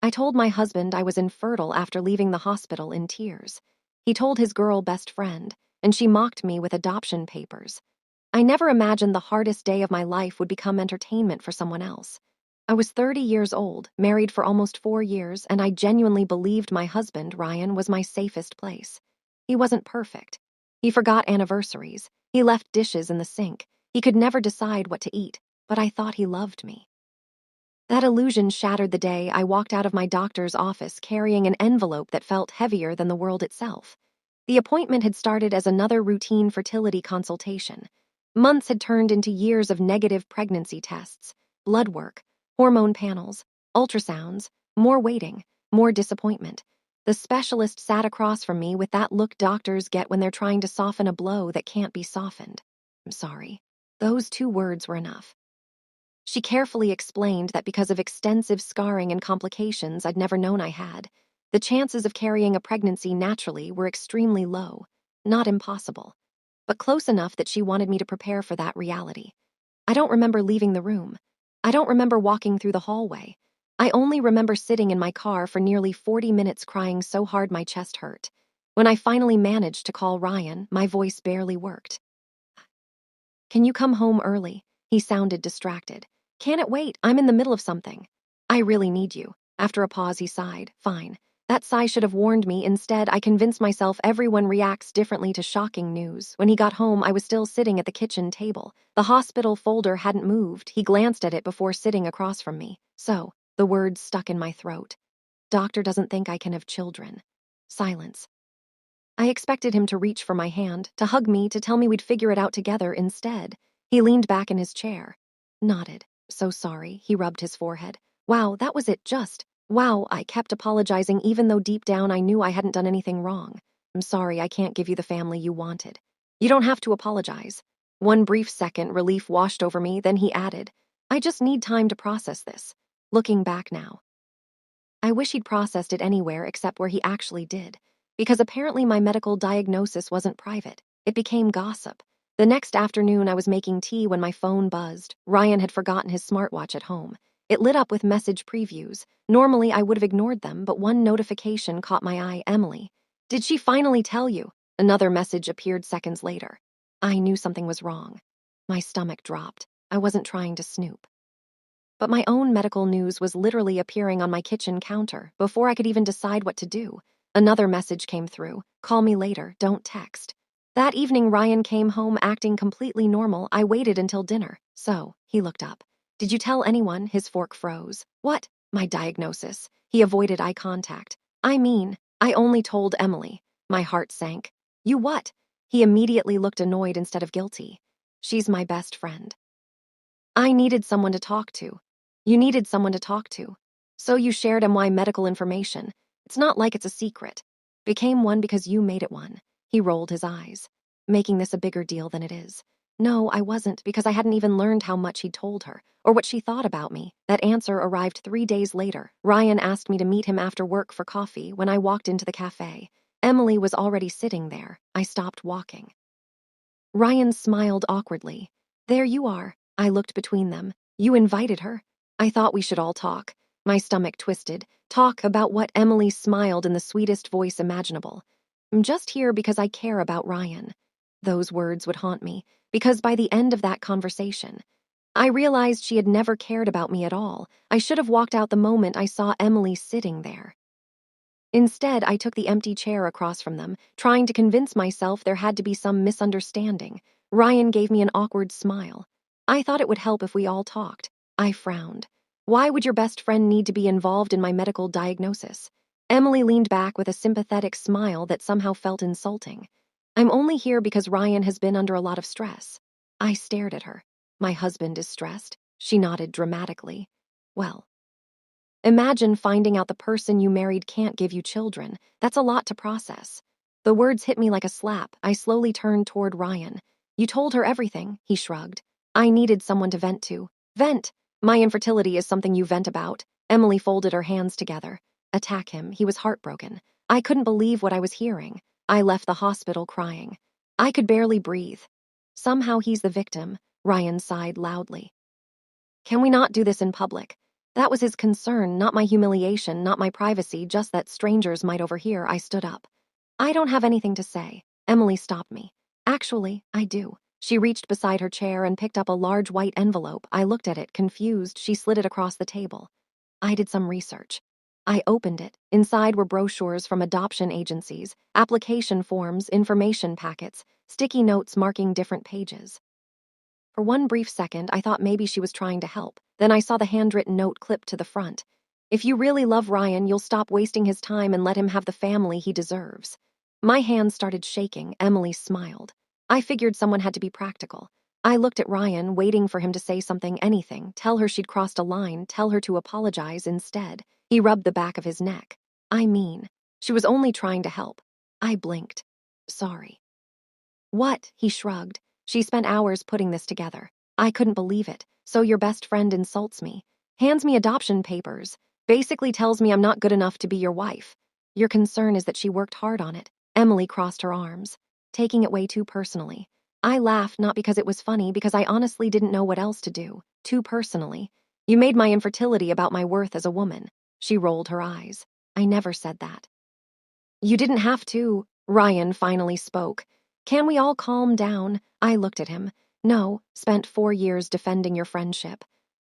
I told my husband I was infertile after leaving the hospital in tears. He told his girl best friend, and she mocked me with adoption papers. I never imagined the hardest day of my life would become entertainment for someone else. I was 30 years old, married for almost 4 years, and I genuinely believed my husband, Ryan, was my safest place. He wasn't perfect. He forgot anniversaries. He left dishes in the sink. He could never decide what to eat, but I thought he loved me. That illusion shattered the day I walked out of my doctor's office carrying an envelope that felt heavier than the world itself. The appointment had started as another routine fertility consultation. Months had turned into years of negative pregnancy tests, blood work, hormone panels, ultrasounds, more waiting, more disappointment. The specialist sat across from me with that look doctors get when they're trying to soften a blow that can't be softened. I'm sorry. Those 2 words were enough. She carefully explained that because of extensive scarring and complications I'd never known I had, the chances of carrying a pregnancy naturally were extremely low, not impossible, but close enough that she wanted me to prepare for that reality. I don't remember leaving the room. I don't remember walking through the hallway. I only remember sitting in my car for nearly 40 minutes crying so hard my chest hurt. When I finally managed to call Ryan, my voice barely worked. "Can you come home early?" He sounded distracted. "Can't it wait? I'm in the middle of something." "I really need you." After a pause, he sighed. "Fine." That sigh should have warned me. Instead, I convinced myself everyone reacts differently to shocking news. When he got home, I was still sitting at the kitchen table. The hospital folder hadn't moved. He glanced at it before sitting across from me. So, the words stuck in my throat. "Doctor doesn't think I can have children." Silence. I expected him to reach for my hand, to hug me, to tell me we'd figure it out together. Instead, he leaned back in his chair. Nodded. "So sorry." He rubbed his forehead. "Wow, that was it, just. Wow." I kept apologizing even though deep down I knew I hadn't done anything wrong. "I'm sorry I can't give you the family you wanted." "You don't have to apologize." One brief second, relief washed over me, then he added, "I just need time to process this." Looking back now, I wish he'd processed it anywhere except where he actually did. Because apparently my medical diagnosis wasn't private. It became gossip. The next afternoon, I was making tea when my phone buzzed. Ryan had forgotten his smartwatch at home. It lit up with message previews. Normally, I would have ignored them, but one notification caught my eye. "Emily. Did she finally tell you?" Another message appeared seconds later. I knew something was wrong. My stomach dropped. I wasn't trying to snoop. But my own medical news was literally appearing on my kitchen counter before I could even decide what to do. Another message came through. "Call me later, don't text." That evening, Ryan came home acting completely normal. I waited until dinner. "So," he looked up. "Did you tell anyone?" His fork froze. "What?" "My diagnosis." He avoided eye contact. I only told Emily." My heart sank. "You what?" He immediately looked annoyed instead of guilty. "She's my best friend." I needed someone to talk to. You needed someone to talk to. So you shared my medical information. It's not like it's a secret. Became one because you made it one. He rolled his eyes, making this a bigger deal than it is. No, I wasn't, because I hadn't even learned how much he'd told her, or what she thought about me. That answer arrived 3 days later. Ryan asked me to meet him after work for coffee. When I walked into the cafe, Emily was already sitting there. I stopped walking. Ryan smiled awkwardly. "There you are." I looked between them. "You invited her?" "I thought we should all talk." My stomach twisted. "Talk about what?" Emily smiled in the sweetest voice imaginable. "I'm just here because I care about Ryan." Those words would haunt me, because by the end of that conversation, I realized she had never cared about me at all. I should have walked out the moment I saw Emily sitting there. Instead, I took the empty chair across from them, trying to convince myself there had to be some misunderstanding. Ryan gave me an awkward smile. "I thought it would help if we all talked." I frowned. "Why would your best friend need to be involved in my medical diagnosis?" Emily leaned back with a sympathetic smile that somehow felt insulting. "I'm only here because Ryan has been under a lot of stress." I stared at her. "My husband is stressed?" She nodded dramatically. "Well, imagine finding out the person you married can't give you children. That's a lot to process." The words hit me like a slap. I slowly turned toward Ryan. "You told her everything," he shrugged. "I needed someone to vent to." "Vent? My infertility is something you vent about." Emily folded her hands together. Attack him. He was heartbroken. I couldn't believe what I was hearing. I left the hospital crying. I could barely breathe. Somehow he's the victim. Ryan sighed loudly. "Can we not do this in public?" That was his concern, not my humiliation, not my privacy, just that strangers might overhear. I stood up. I don't have anything to say. Emily stopped me. Actually, I do. She reached beside her chair and picked up a large white envelope. I looked at it, confused. She slid it across the table. I did some research. I opened it. Inside were brochures from adoption agencies, application forms, information packets, sticky notes marking different pages. For one brief second, I thought maybe she was trying to help. Then I saw the handwritten note clipped to the front. If you really love Ryan, you'll stop wasting his time and let him have the family he deserves. My hands started shaking. Emily smiled. I figured someone had to be practical. I looked at Ryan, waiting for him to say something, anything, tell her she'd crossed a line, tell her to apologize instead. He rubbed the back of his neck. I mean, she was only trying to help. I blinked. Sorry. What? He shrugged. She spent hours putting this together. I couldn't believe it. So your best friend insults me, hands me adoption papers, basically tells me I'm not good enough to be your wife. Your concern is that she worked hard on it. Emily crossed her arms, taking it way too personally. I laughed, not because it was funny, because I honestly didn't know what else to do. Too personally. You made my infertility about my worth as a woman. She rolled her eyes. I never said that. You didn't have to. Ryan finally spoke. Can we all calm down? I looked at him. No, spent 4 years defending your friendship.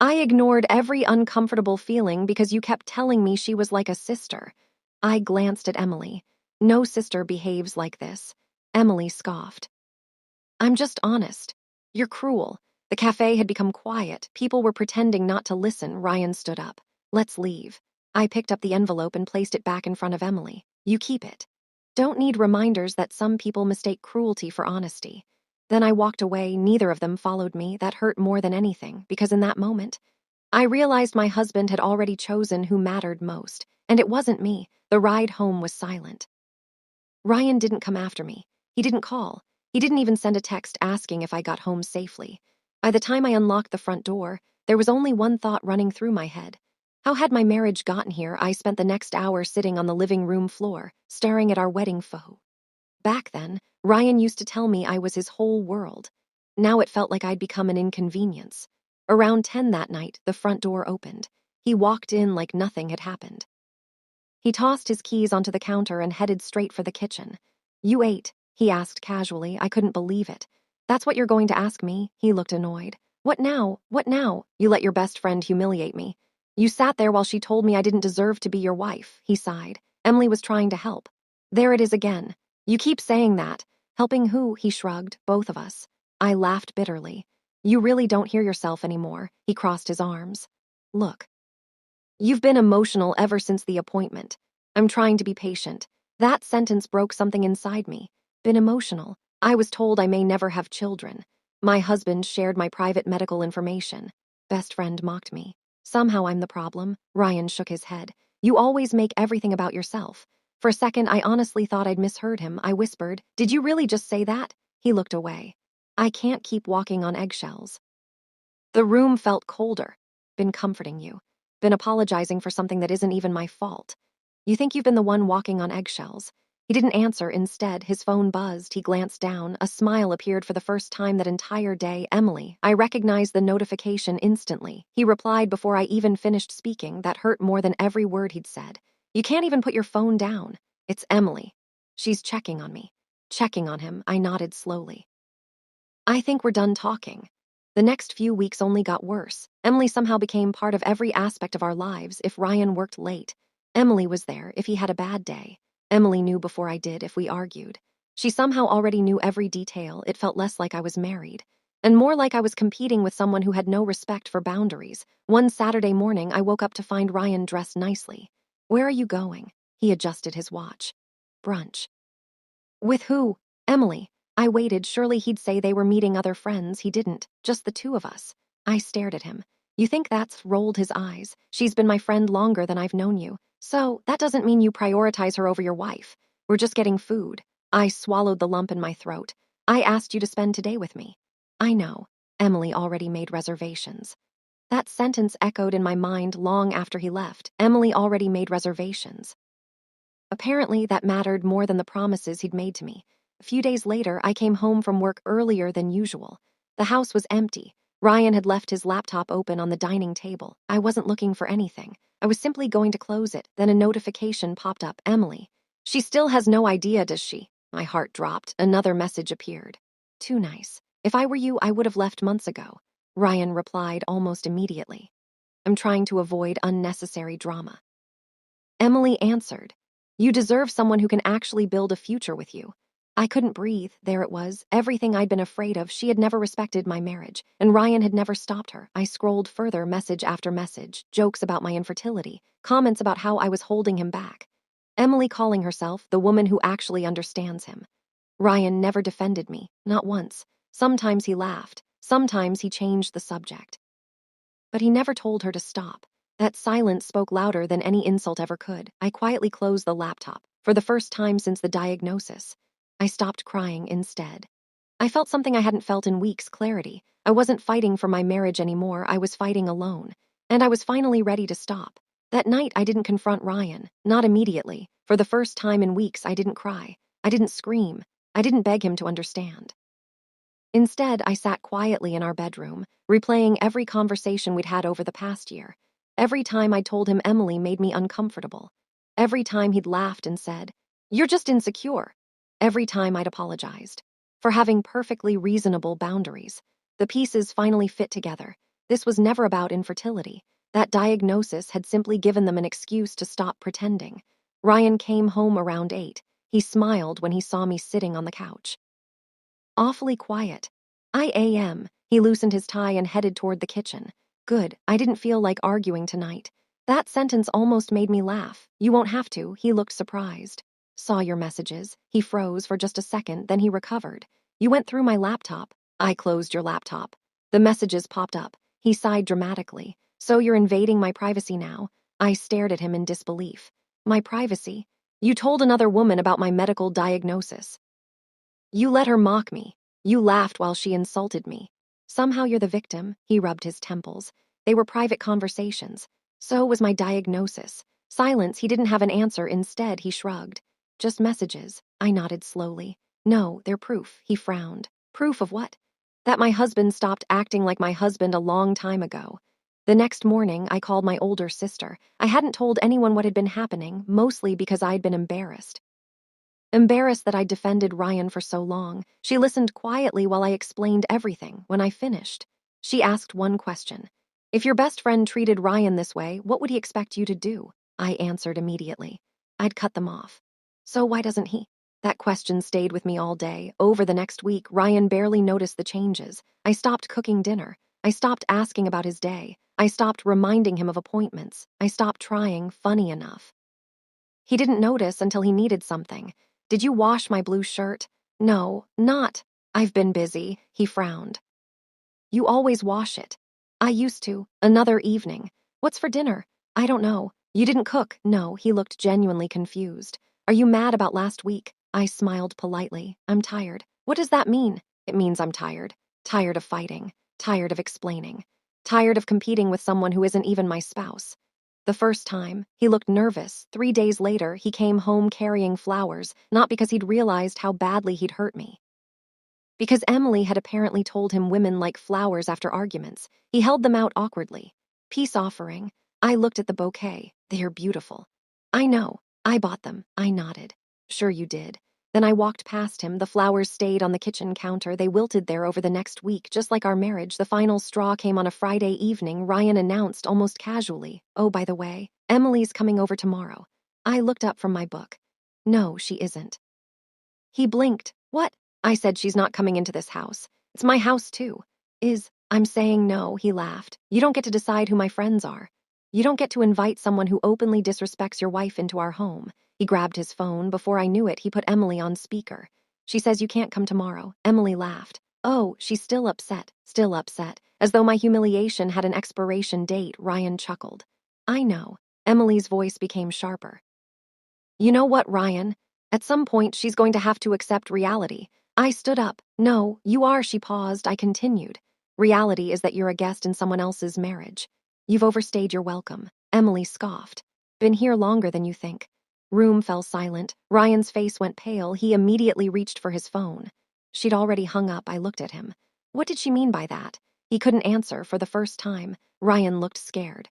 I ignored every uncomfortable feeling because you kept telling me she was like a sister. I glanced at Emily. No sister behaves like this. Emily scoffed. I'm just honest. You're cruel. The cafe had become quiet. People were pretending not to listen. Ryan stood up. Let's leave. I picked up the envelope and placed it back in front of Emily. You keep it. Don't need reminders that some people mistake cruelty for honesty. Then I walked away. Neither of them followed me. That hurt more than anything, because in that moment, I realized my husband had already chosen who mattered most, and it wasn't me. The ride home was silent. Ryan didn't come after me. He didn't call. He didn't even send a text asking if I got home safely. By the time I unlocked the front door, there was only one thought running through my head. How had my marriage gotten here? I spent the next hour sitting on the living room floor, staring at our wedding photo. Back then, Ryan used to tell me I was his whole world. Now it felt like I'd become an inconvenience. Around 10 that night, the front door opened. He walked in like nothing had happened. He tossed his keys onto the counter and headed straight for the kitchen. You ate? He asked casually. I couldn't believe it. That's what you're going to ask me? He looked annoyed. What now? What now? You let your best friend humiliate me. You sat there while she told me I didn't deserve to be your wife. He sighed. Emily was trying to help. There it is again. You keep saying that. Helping who? He shrugged. Both of us. I laughed bitterly. You really don't hear yourself anymore. He crossed his arms. Look. You've been emotional ever since the appointment. I'm trying to be patient. That sentence broke something inside me. Been emotional. I was told I may never have children. My husband shared my private medical information. Best friend mocked me. Somehow I'm the problem. Ryan shook his head. You always make everything about yourself. For a second, I honestly thought I'd misheard him. I whispered, Did you really just say that? He looked away. I can't keep walking on eggshells. The room felt colder. Been comforting you. Been apologizing for something that isn't even my fault. You think you've been the one walking on eggshells. He didn't answer. Instead, his phone buzzed. He glanced down. A smile appeared for the first time that entire day. Emily. I recognized the notification instantly. He replied before I even finished speaking. That hurt more than every word he'd said. You can't even put your phone down. It's Emily. She's checking on me. Checking on him. I nodded slowly. I think we're done talking. The next few weeks only got worse. Emily somehow became part of every aspect of our lives. If Ryan worked late, Emily was there. If he had a bad day, Emily knew before I did. If we argued, she somehow already knew every detail. It felt less like I was married, and more like I was competing with someone who had no respect for boundaries. One Saturday morning, I woke up to find Ryan dressed nicely. Where are you going? He adjusted his watch. Brunch. With who? Emily. I waited. Surely he'd say they were meeting other friends. He didn't. Just the two of us. I stared at him. You think that's? Rolled his eyes. She's been my friend longer than I've known you. So, that doesn't mean you prioritize her over your wife. We're just getting food. I swallowed the lump in my throat. I asked you to spend today with me. I know. Emily already made reservations. That sentence echoed in my mind long after he left. Emily already made reservations. Apparently, that mattered more than the promises he'd made to me. A few days later, I came home from work earlier than usual. The house was empty. Ryan had left his laptop open on the dining table. I wasn't looking for anything. I was simply going to close it. Then a notification popped up. Emily. She still has no idea, does she? My heart dropped. Another message appeared. Too nice. If I were you, I would have left months ago. Ryan replied almost immediately. I'm trying to avoid unnecessary drama. Emily answered, You deserve someone who can actually build a future with you. I couldn't breathe. There it was. Everything I'd been afraid of. She had never respected my marriage, and Ryan had never stopped her. I scrolled further, message after message, jokes about my infertility, comments about how I was holding him back. Emily calling herself the woman who actually understands him. Ryan never defended me, not once. Sometimes he laughed. Sometimes he changed the subject. But he never told her to stop. That silence spoke louder than any insult ever could. I quietly closed the laptop, for the first time since the diagnosis. I stopped crying instead. I felt something I hadn't felt in weeks, clarity. I wasn't fighting for my marriage anymore, I was fighting alone. And I was finally ready to stop. That night, I didn't confront Ryan, not immediately. For the first time in weeks, I didn't cry. I didn't scream. I didn't beg him to understand. Instead, I sat quietly in our bedroom, replaying every conversation we'd had over the past year. Every time I told him Emily made me uncomfortable. Every time he'd laughed and said, You're just insecure. Every time I'd apologized for having perfectly reasonable boundaries. The pieces finally fit together. This was never about infertility. That diagnosis had simply given them an excuse to stop pretending. Ryan came home around 8. He smiled when he saw me sitting on the couch. Awfully quiet. I am. He loosened his tie and headed toward the kitchen. Good, I didn't feel like arguing tonight. That sentence almost made me laugh. You won't have to. He looked surprised. Saw your messages. He froze for just a second, then he recovered. You went through my laptop. I closed your laptop. The messages popped up. He sighed dramatically. So you're invading my privacy now? I stared at him in disbelief. My privacy? You told another woman about my medical diagnosis. You let her mock me. You laughed while she insulted me. Somehow you're the victim. He rubbed his temples. They were private conversations. So was my diagnosis. Silence, he didn't have an answer. Instead, he shrugged. Just messages. I nodded slowly. No, they're proof. He frowned. Proof of what? That my husband stopped acting like my husband a long time ago. The next morning, I called my older sister. I hadn't told anyone what had been happening, mostly because I'd been embarrassed. Embarrassed that I'd defended Ryan for so long, she listened quietly while I explained everything. When I finished, she asked one question. If your best friend treated Ryan this way, what would he expect you to do? I answered immediately. I'd cut them off. So why doesn't he? That question stayed with me all day. Over the next week, Ryan barely noticed the changes. I stopped cooking dinner. I stopped asking about his day. I stopped reminding him of appointments. I stopped trying funny enough. He didn't notice until he needed something. Did you wash my blue shirt? No, not. I've been busy, he frowned. You always wash it. I used to. Another evening. What's for dinner? I don't know. You didn't cook? No, he looked genuinely confused. Are you mad about last week? I smiled politely. I'm tired. What does that mean? It means I'm tired. Tired of fighting. Tired of explaining. Tired of competing with someone who isn't even my spouse. The first time, he looked nervous. 3 days later, he came home carrying flowers, not because he'd realized how badly he'd hurt me. Because Emily had apparently told him women like flowers after arguments. He held them out awkwardly. Peace offering. I looked at the bouquet. They're beautiful. I know. I bought them. I nodded. Sure you did. Then I walked past him. The flowers stayed on the kitchen counter. They wilted there over the next week, just like our marriage. The final straw came on a Friday evening. Ryan announced almost casually, Oh, by the way, Emily's coming over tomorrow. I looked up from my book. No, she isn't. He blinked. What? I said she's not coming into this house. It's my house too. I'm saying no, he laughed. You don't get to decide who my friends are. You don't get to invite someone who openly disrespects your wife into our home. He grabbed his phone. Before I knew it, he put Emily on speaker. She says you can't come tomorrow. Emily laughed. Oh, she's still upset. Still upset. As though my humiliation had an expiration date, Ryan chuckled. I know. Emily's voice became sharper. You know what, Ryan? At some point, she's going to have to accept reality. I stood up. No, you are, she paused. I continued. Reality is that you're a guest in someone else's marriage. You've overstayed your welcome. Emily scoffed. Been here longer than you think. Room fell silent. Ryan's face went pale. He immediately reached for his phone. She'd already hung up. I looked at him. What did she mean by that? He couldn't answer for the first time. Ryan looked scared.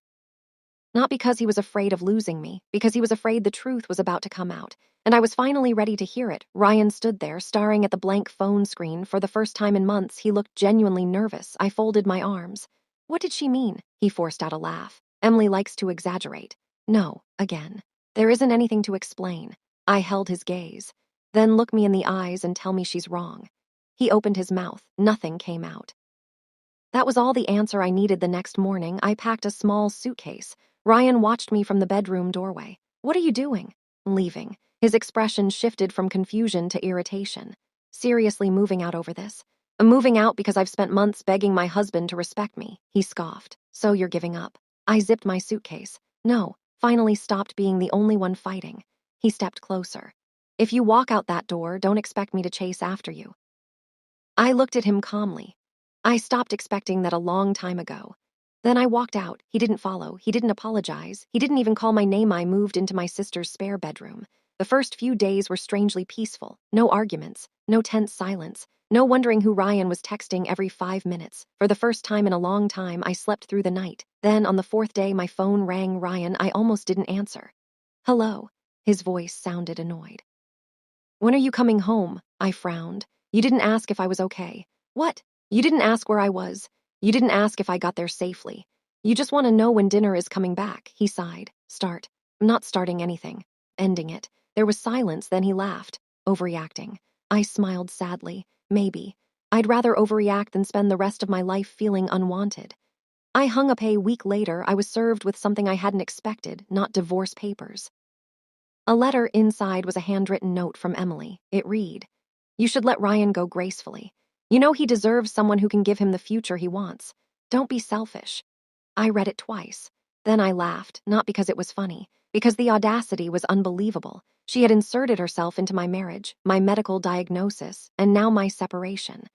Not because he was afraid of losing me, because he was afraid the truth was about to come out. And I was finally ready to hear it. Ryan stood there, staring at the blank phone screen. For the first time in months, he looked genuinely nervous. I folded my arms. What did she mean? He forced out a laugh. Emily likes to exaggerate. No, again. There isn't anything to explain. I held his gaze. Then look me in the eyes and tell me she's wrong. He opened his mouth. Nothing came out. That was all the answer I needed. The next morning, I packed a small suitcase. Ryan watched me from the bedroom doorway. What are you doing? Leaving. His expression shifted from confusion to irritation. Seriously moving out over this? I'm moving out because I've spent months begging my husband to respect me. He scoffed. So you're giving up. I zipped my suitcase. No, finally stopped being the only one fighting. He stepped closer. If you walk out that door, don't expect me to chase after you. I looked at him calmly. I stopped expecting that a long time ago. Then I walked out. He didn't follow. He didn't apologize. He didn't even call my name. I moved into my sister's spare bedroom. The first few days were strangely peaceful. No arguments, no tense silence, no wondering who Ryan was texting every 5 minutes. For the first time in a long time, I slept through the night. Then, on the 4th day, my phone rang. Ryan, I almost didn't answer. Hello. His voice sounded annoyed. When are you coming home? I frowned. You didn't ask if I was okay. What? You didn't ask where I was. You didn't ask if I got there safely. You just want to know when dinner is coming back, he sighed. Start. I'm not starting anything. Ending it. There was silence, then he laughed. Overreacting. I smiled sadly. Maybe. I'd rather overreact than spend the rest of my life feeling unwanted. I hung up. A week later, I was served with something I hadn't expected, not divorce papers. A letter inside was a handwritten note from Emily. It read, "You should let Ryan go gracefully. You know he deserves someone who can give him the future he wants. Don't be selfish." I read it twice. Then I laughed, not because it was funny, because the audacity was unbelievable. She had inserted herself into my marriage, my medical diagnosis, and now my separation.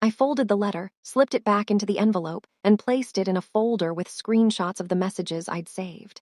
I folded the letter, slipped it back into the envelope, and placed it in a folder with screenshots of the messages I'd saved.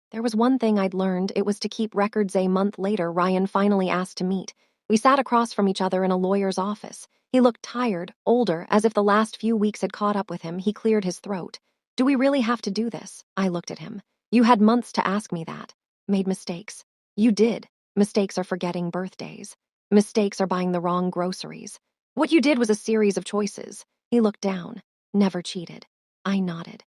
There was one thing I'd learned, it was to keep records. A month later, Ryan finally asked to meet. We sat across from each other in a lawyer's office. He looked tired, older, as if the last few weeks had caught up with him. He cleared his throat. Do we really have to do this? I looked at him. You had months to ask me that. Made mistakes. You did. Mistakes are forgetting birthdays. Mistakes are buying the wrong groceries. What you did was a series of choices. He looked down. Never cheated. I nodded.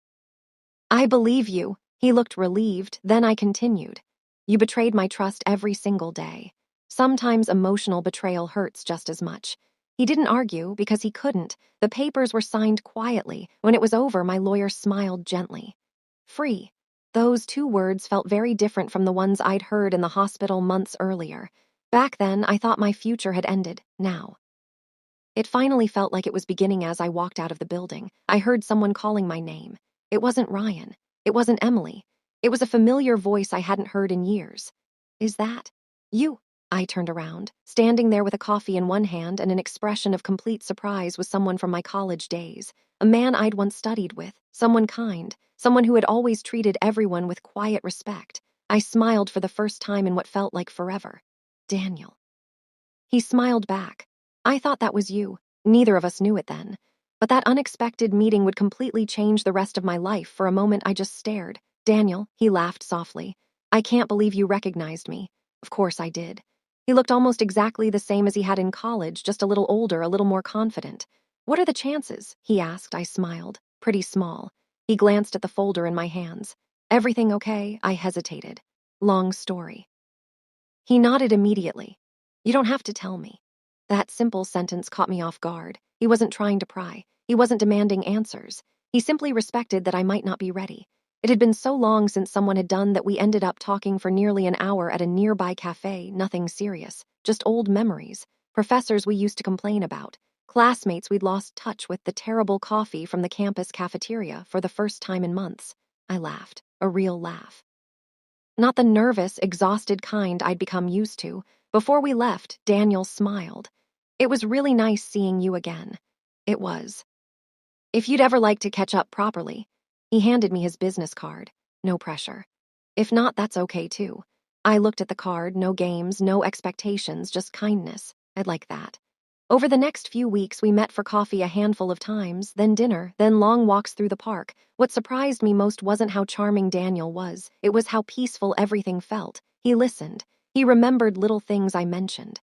I believe you. He looked relieved, then I continued. You betrayed my trust every single day. Sometimes emotional betrayal hurts just as much. He didn't argue because he couldn't. The papers were signed quietly. When it was over, my lawyer smiled gently. Free. Those 2 words felt very different from the ones I'd heard in the hospital months earlier. Back then, I thought my future had ended. Now. It finally felt like it was beginning. As I walked out of the building, I heard someone calling my name. It wasn't Ryan. It wasn't Emily. It was a familiar voice I hadn't heard in years. Is that you? I turned around. Standing there with a coffee in one hand and an expression of complete surprise was someone from my college days. A man I'd once studied with. Someone kind. Someone who had always treated everyone with quiet respect. I smiled for the first time in what felt like forever. Daniel. He smiled back. I thought that was you. Neither of us knew it then. But that unexpected meeting would completely change the rest of my life. For a moment, I just stared. Daniel, he laughed softly. I can't believe you recognized me. Of course I did. He looked almost exactly the same as he had in college, just a little older, a little more confident. What are the chances? He asked. I smiled. Pretty small. He glanced at the folder in my hands. Everything okay? I hesitated. Long story. He nodded immediately. You don't have to tell me. That simple sentence caught me off guard. He wasn't trying to pry. He wasn't demanding answers. He simply respected that I might not be ready. It had been so long since someone had done that we ended up talking for nearly an hour at a nearby cafe. Nothing serious, just old memories. Professors we used to complain about. Classmates we'd lost touch with. The terrible coffee from the campus cafeteria for the first time in months. I laughed. A real laugh. Not the nervous, exhausted kind I'd become used to. Before we left, Daniel smiled. It was really nice seeing you again. It was. If you'd ever like to catch up properly. He handed me his business card. No pressure. If not, that's okay too. I looked at the card. No games, no expectations, just kindness. I'd like that. Over the next few weeks, we met for coffee a handful of times, then dinner, then long walks through the park. What surprised me most wasn't how charming Daniel was, it was how peaceful everything felt. He listened. He remembered little things I mentioned.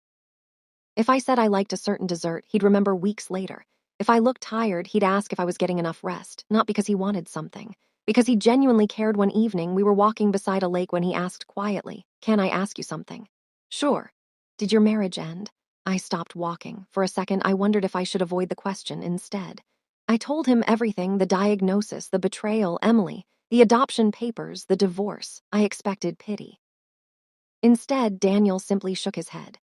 If I said I liked a certain dessert, he'd remember weeks later. If I looked tired, he'd ask if I was getting enough rest, not because he wanted something. Because he genuinely cared. One evening, we were walking beside a lake when he asked quietly, "Can I ask you something?" "Sure." "Did your marriage end?" I stopped walking. For a second, I wondered if I should avoid the question instead. I told him everything: the diagnosis, the betrayal, Emily, the adoption papers, the divorce. I expected pity. Instead, Daniel simply shook his head.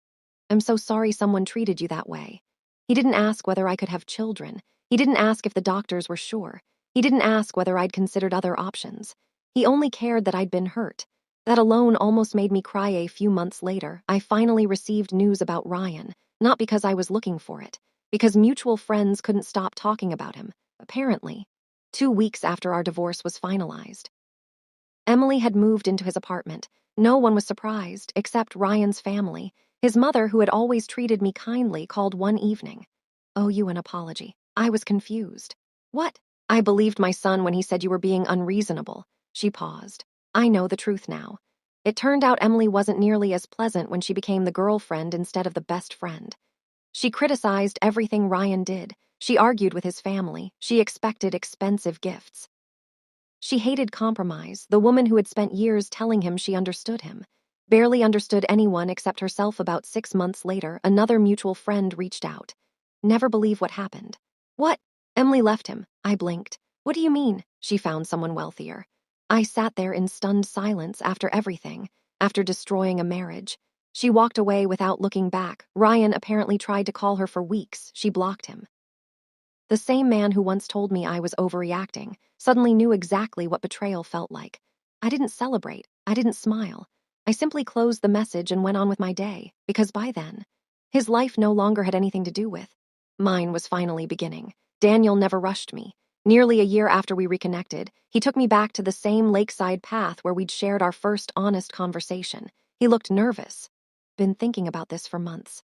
"I'm so sorry someone treated you that way." He didn't ask whether I could have children. He didn't ask if the doctors were sure. He didn't ask whether I'd considered other options. He only cared that I'd been hurt. That alone almost made me cry. A few months later, I finally received news about Ryan, not because I was looking for it, because mutual friends couldn't stop talking about him, apparently. 2 weeks after our divorce was finalized, Emily had moved into his apartment. No one was surprised, except Ryan's family. His mother, who had always treated me kindly, called one evening. "Owe you an apology." I was confused. "What?" "I believed my son when he said you were being unreasonable." She paused. "I know the truth now." It turned out Emily wasn't nearly as pleasant when she became the girlfriend instead of the best friend. She criticized everything Ryan did. She argued with his family. She expected expensive gifts. She hated compromise, the woman who had spent years telling him she understood him. Barely understood anyone except herself. About 6 months later, another mutual friend reached out. "Never believe what happened." "What?" "Emily left him." I blinked. "What do you mean?" "She found someone wealthier." I sat there in stunned silence. After everything, after destroying a marriage. She walked away without looking back. Ryan apparently tried to call her for weeks. She blocked him. The same man who once told me I was overreacting suddenly knew exactly what betrayal felt like. I didn't celebrate. I didn't smile. I simply closed the message and went on with my day, because by then, his life no longer had anything to do with. Mine was finally beginning. Daniel never rushed me. Nearly a year after we reconnected, he took me back to the same lakeside path where we'd shared our first honest conversation. He looked nervous. "Been thinking about this for months."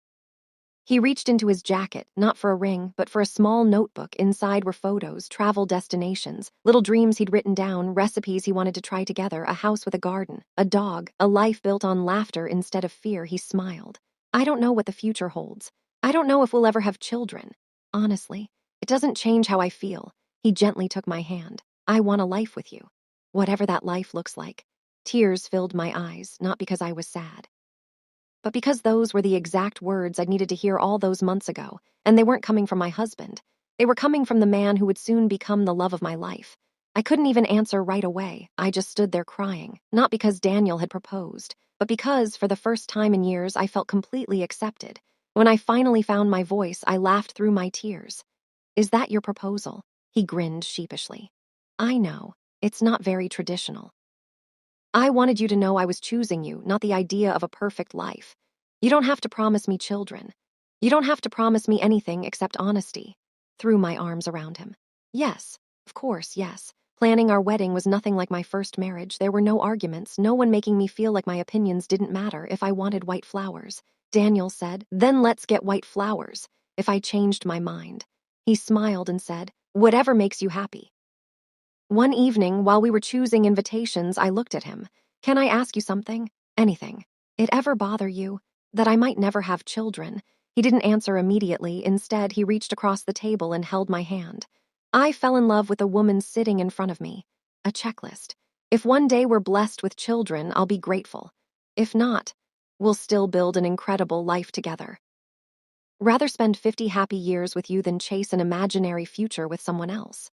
He reached into his jacket, not for a ring, but for a small notebook. Inside were photos, travel destinations, little dreams he'd written down, recipes he wanted to try together, a house with a garden, a dog, a life built on laughter instead of fear. He smiled. "I don't know what the future holds. I don't know if we'll ever have children. Honestly, it doesn't change how I feel." He gently took my hand. "I want a life with you. Whatever that life looks like." Tears filled my eyes, not because I was sad, but because those were the exact words I'd needed to hear all those months ago, and they weren't coming from my husband. They were coming from the man who would soon become the love of my life. I couldn't even answer right away. I just stood there crying, not because Daniel had proposed, but because, for the first time in years, I felt completely accepted. When I finally found my voice, I laughed through my tears. "Is that your proposal?" He grinned sheepishly. "I know. It's not very traditional. I wanted you to know I was choosing you, not the idea of a perfect life. You don't have to promise me children. You don't have to promise me anything except honesty." Threw my arms around him. "Yes, of course, yes." Planning our wedding was nothing like my first marriage. There were no arguments, no one making me feel like my opinions didn't matter. If I wanted white flowers, Daniel said, "Then let's get white flowers." If I changed my mind, he smiled and said, "Whatever makes you happy." One evening, while we were choosing invitations, I looked at him. "Can I ask you something?" "Anything." "It ever bother you that I might never have children?" He didn't answer immediately. Instead, he reached across the table and held my hand. I fell in love with the woman sitting in front of me. A checklist. If one day we're blessed with children, I'll be grateful. If not, we'll still build an incredible life together. Rather spend 50 happy years with you than chase an imaginary future with someone else.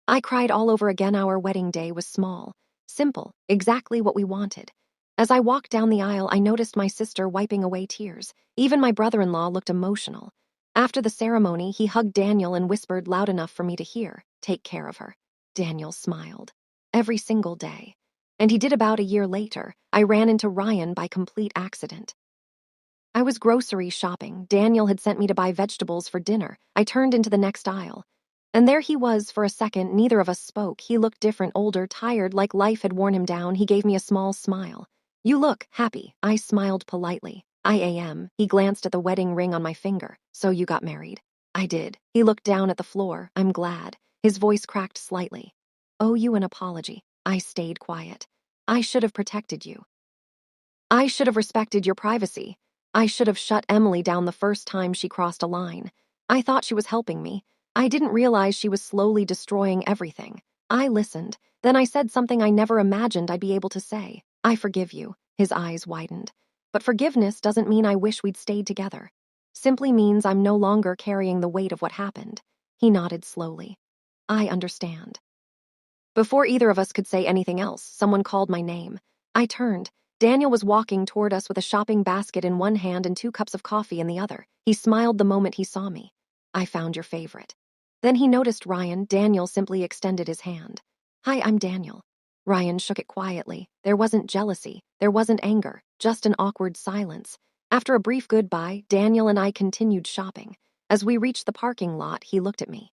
I cried all over again. Our wedding day was small, simple, exactly what we wanted. As I walked down the aisle, I noticed my sister wiping away tears. Even my brother-in-law looked emotional. After the ceremony, he hugged Daniel and whispered loud enough for me to hear, "Take care of her." Daniel smiled. Every single day. And he did. About a year later, I ran into Ryan by complete accident. I was grocery shopping. Daniel had sent me to buy vegetables for dinner. I turned into the next aisle. And there he was. For a second, neither of us spoke. He looked different, older, tired, like life had worn him down. He gave me a small smile. "You look happy." I smiled politely. I am. He glanced at the wedding ring on my finger. So you got married. I did. He looked down at the floor. I'm glad. His voice cracked slightly. Owe you an apology. I stayed quiet. I should have protected you. I should have respected your privacy. I should have shut Emily down the first time she crossed a line. I thought she was helping me. I didn't realize she was slowly destroying everything. I listened. Then I said something I never imagined I'd be able to say. I forgive you. His eyes widened. But forgiveness doesn't mean I wish we'd stayed together. Simply means I'm no longer carrying the weight of what happened. He nodded slowly. I understand. Before either of us could say anything else, someone called my name. I turned. Daniel was walking toward us with a shopping basket in one hand and 2 cups of coffee in the other. He smiled the moment he saw me. I found your favorite. Then he noticed Ryan. Daniel simply extended his hand. Hi, I'm Daniel. Ryan shook it quietly. There wasn't jealousy. There wasn't anger. Just an awkward silence. After a brief goodbye, Daniel and I continued shopping. As we reached the parking lot, he looked at me.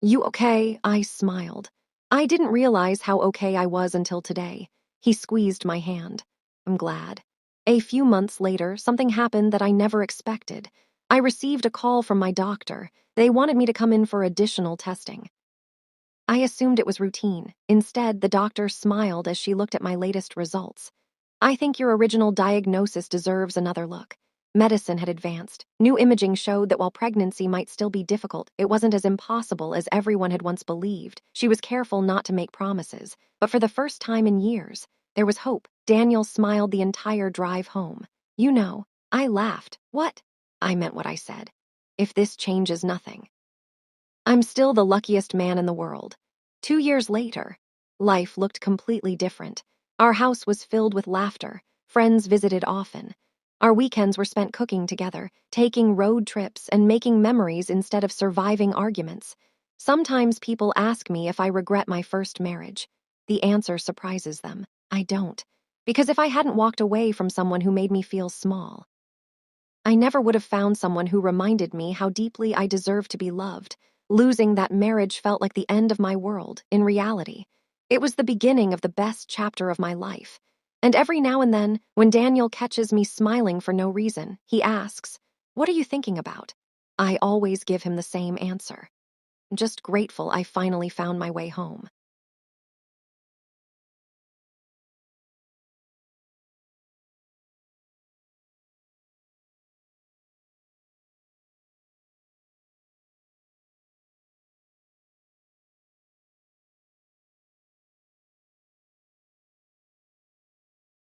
You okay? I smiled. I didn't realize how okay I was until today. He squeezed my hand. I'm glad. A few months later, something happened that I never expected. I received a call from my doctor. They wanted me to come in for additional testing. I assumed it was routine. Instead, the doctor smiled as she looked at my latest results. I think your original diagnosis deserves another look. Medicine had advanced. New imaging showed that while pregnancy might still be difficult, it wasn't as impossible as everyone had once believed. She was careful not to make promises, but for the first time in years, there was hope. Daniel smiled the entire drive home. You know, I laughed. What? I meant what I said. If this changes nothing. I'm still the luckiest man in the world. 2 years later, life looked completely different. Our house was filled with laughter. Friends visited often. Our weekends were spent cooking together, taking road trips, and making memories instead of surviving arguments. Sometimes people ask me if I regret my first marriage. The answer surprises them. I don't. Because if I hadn't walked away from someone who made me feel small, I never would have found someone who reminded me how deeply I deserved to be loved. Losing that marriage felt like the end of my world. In reality, it was the beginning of the best chapter of my life. And every now and then, when Daniel catches me smiling for no reason, he asks, "What are you thinking about?" I always give him the same answer. Just grateful I finally found my way home.